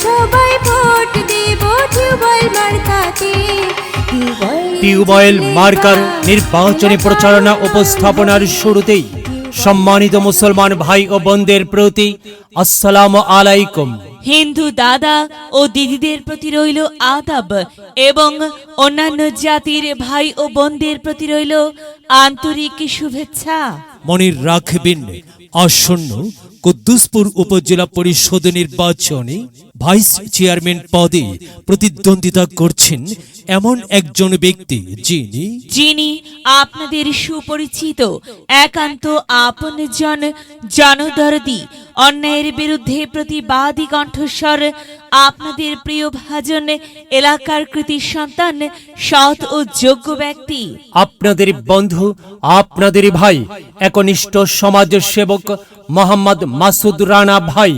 সবাই ভোট দেব tubewell মার্কাতে। Tubewell marker নির্বাচনী প্রচারণা উপস্থাপনার শুরুতেই সম্মানিত মুসলমান ভাই ও বোনদের প্রতি আসসালামু আলাইকুম। হিন্দু দাদা ও দিদিদের প্রতি রইল আদাব এবং অন্যান্য জাতির ভাই ও বোনদের প্রতি রইল আন্তরিক শুভেচ্ছা। মনে রাখবেন, আসন্ন কুদ্দুসপুর উপজেলা পরিষদ নির্বাচনে ভাইস চেয়ারম্যান পদে প্রতিদ্বন্দ্বিতা করছেন এমন একজন ব্যক্তি যিনি আপনাদের সুপরিচিত, একান্ত আপনজন, জনদরদি, অন্যায়ের বিরুদ্ধে প্রতিবাদী কণ্ঠস্বর, আপনাদের প্রিয় ভাজন, এলাকার কৃতি সন্তান, সৎ ও যোগ্য ব্যক্তি, আপনাদের বন্ধু, আপনাদের ভাই, একনিষ্ঠ সমাজ সেবক মোহাম্মদ মাসুদ রানা ভাই।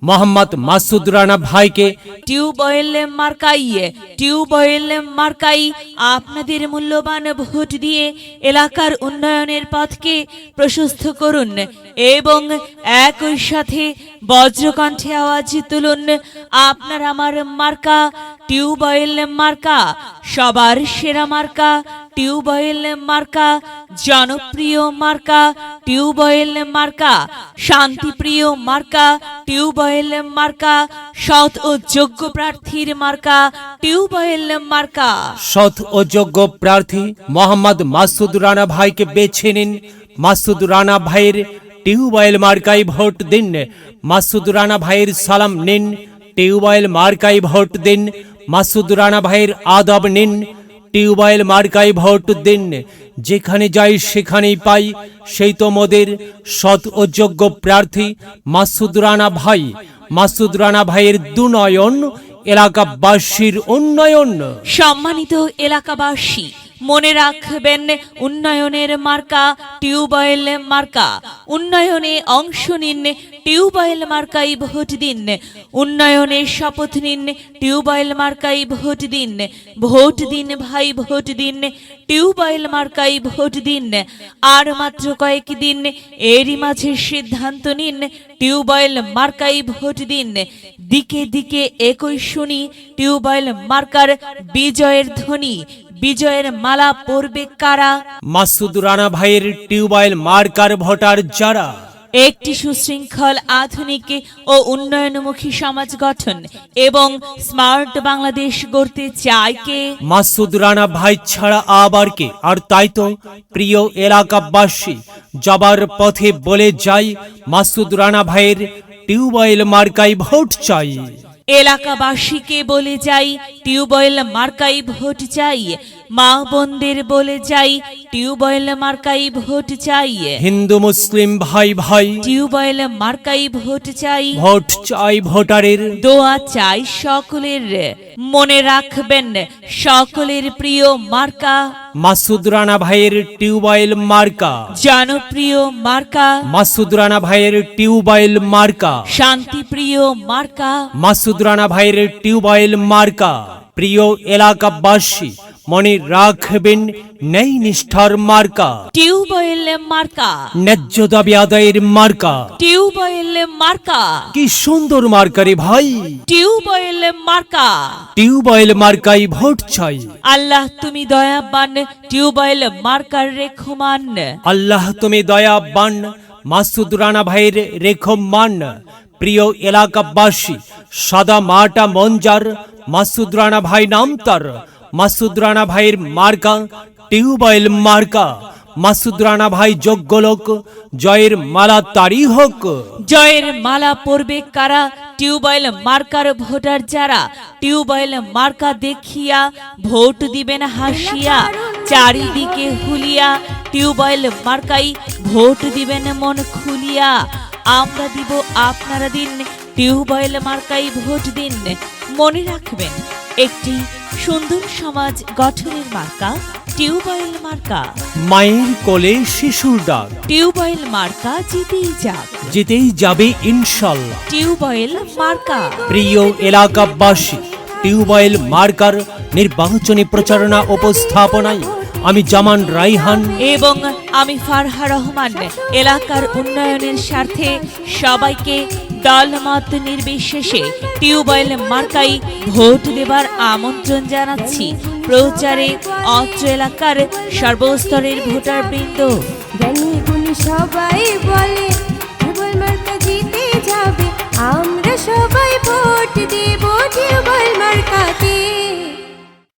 মোহাম্মদ মাসুদ রানা ভাইকে টিউবওয়েল মার্কাই আপনাদের মূল্যবান ভোট দিয়ে এলাকার উন্নয়নের পথকে প্রশস্ত করুন এবং একই সাথে বজ্রকণ্ঠে আওয়াজ তুলুন, আপনার আমার মার্কা টিউবওয়েল মার্কা, সবার সেরা মার্কা টিউবওয়েল মার্কা, জনপ্রিয় মার্কা টিউবওয়েল মার্কা, শান্তিপ্রিয় মার্কা টিউবওয়েল মার্কা, সৎ ও যোগ্য প্রার্থীর মার্কা টিউবওয়েল মার্কা। সৎ ও যোগ্য প্রার্থী মোহাম্মদ মাসুদ রানা ভাইকে বেছে নিন। মাসুদ রানা ভাইয়ের টিউবওয়েল মার্কায় ভোট দিন। মাসুদ রানা ভাইয়ের সালাম নিন, টিউবওয়েল মার্কায় ভোট দিন। মাসুদ রানা ভাইয়ের আদব নিন, টিউবওয়েল মার্কায় ভোট দিন। যেখানে যাই সেখানেই পাই সেই তো মোদের সৎ ও যোগ্য প্রার্থী মাসুদ রানা ভাই। মাসুদ রানা ভাইয়ের দুনয়ন, এলাকাবাসীর উন্নয়ন। সম্মানিত এলাকাবাসী, মনে রাখবেন, উন্নয়নের মার্কা টিউবওয়েল মার্কা। উন্নয়নে অংশ নিন, টিউবওয়েল মার্কাই ভোট দিন। উন্নয়নের শপথ নিন, টিউবওয়েল মার্কাই ভোট দিন। ভোট দিন ভাই, ভোট দিন, টিউবওয়েল মার্কাই ভোট দিন। আর মাত্র কয়েকদিন, এরই মাঝে সিদ্ধান্ত নিন, টিউবওয়েল মার্কাই ভোট দিন। দিকে দিকে একই শুনি টিউবওয়েল মার্কার বিজয়ের ধ্বনি। বিজয়ের মালা পরবে কারা? মাসুদ রানা ভাইয়ের টিউবওয়েল মার্কার ভোটার যারা। একটি সুশৃঙ্খল, আধুনিক ও উন্নয়নমুখী সমাজ গঠন এবং স্মার্ট বাংলাদেশ গড়তে চায় কে? মাসুদ রানা ভাই ছাড়া আবার কে? আর তাই তো প্রিয় এলাকাবাসী, যাবার পথে বলে যাই, মাসুদ রানা ভাইয়ের টিউবওয়েল মার্কায় ভোট চাই। এলাকাবাসীকে বলে যাই, টিউবওয়েল মার্কাই ভোট চাই। মা বোনদের বলে যাই, টিউবওয়েল মার্কাই ভোট চাই। হিন্দু মুসলিম ভাই ভাই, টিউবওয়েল মার্কাই ভোট চাই। ভোট চাই ভোটারের, দোয়া চাই সকলের। মনে রাখবেন, সকলের প্রিয় মার্কা মাসুদ রানা ভাইয়ের টিউবওয়েল মার্কা। জনপ্রিয় মার্কা মাসুদ রানা ভাইয়ের টিউবওয়েল মার্কা। শান্তিপ্রিয় মার্কা মাসুদ রানা ভাইয়ের টিউবওয়েল মার্কা। প্রিয় এলাকাবাসী, মনে রাখবেন, ন্যায় নিষ্ঠার মার্কা টিউবওয়েল মার্কা। ন্যায্য দাবি আদায়ের মার্কা। টিউবওয়েল মার্কা। কি সুন্দর মার্কা রে ভাই! টিউবওয়েল মার্কা। টিউবওয়েল মার্কাই ভোট চাই। আল্লাহ তুমি দয়াবান, টিউবওয়েল মার্কার রেখমান। আল্লাহ তুমি দয়াবান, মাসুদ রানা ভাইয়ের রেখমান। প্রিয় এলাকাবাসী, সাদা মাটা মঞ্জার, মাসুদ রানা ভাই নাম তার। মাসুদ রানা ভাইয়ের মার্কা টিউবওয়েল মার্কা। মাসুদ রানা ভাই যোগ্য লোক, জয়ের মালা তারই হোক। জয়ের মালা পরবে কারা? টিউবওয়েল মার্কার ভোটার যারা। টিউবওয়েল মার্কা দেখিয়া ভোট দিবেন হাসিয়া, চারিদিকে হুলিয়া। টিউবওয়েল মার্কাই ভোট দিবেন মন খুলিয়া। আমরা দিব, আপনারা দিন, টিউবওয়েল মার্কাই ভোট দিন। মনে রাখবেন, একটি সুন্দর সমাজ গঠনের মার্কা টিউবওয়েল মার্কা। মায়ের কোলে শিশুর ডাক, টিউবওয়েল মার্কা জিতেই যাক, জিতেই যাবে ইনশাল্লাহ। টিউবওয়েল মার্কা। প্রিয় এলাকাবাসী, টিউবওয়েল মার্কার নির্বাচনী প্রচারণা উপস্থাপনায় আমি জামান রাইহান এবং আমি ফারহা রহমান এলাকার উন্নয়নের স্বার্থে সবাইকে দলমত নির্বিশেষে টিউবওয়েল মার্কাই ভোট দেবার আমন্ত্রণ জানাচ্ছি প্রচারে অত্র এলাকার সর্বস্তরের ভোটারবৃন্দ। জ্ঞানী গুণী সবাই বলে টিউবওয়েল মার্কা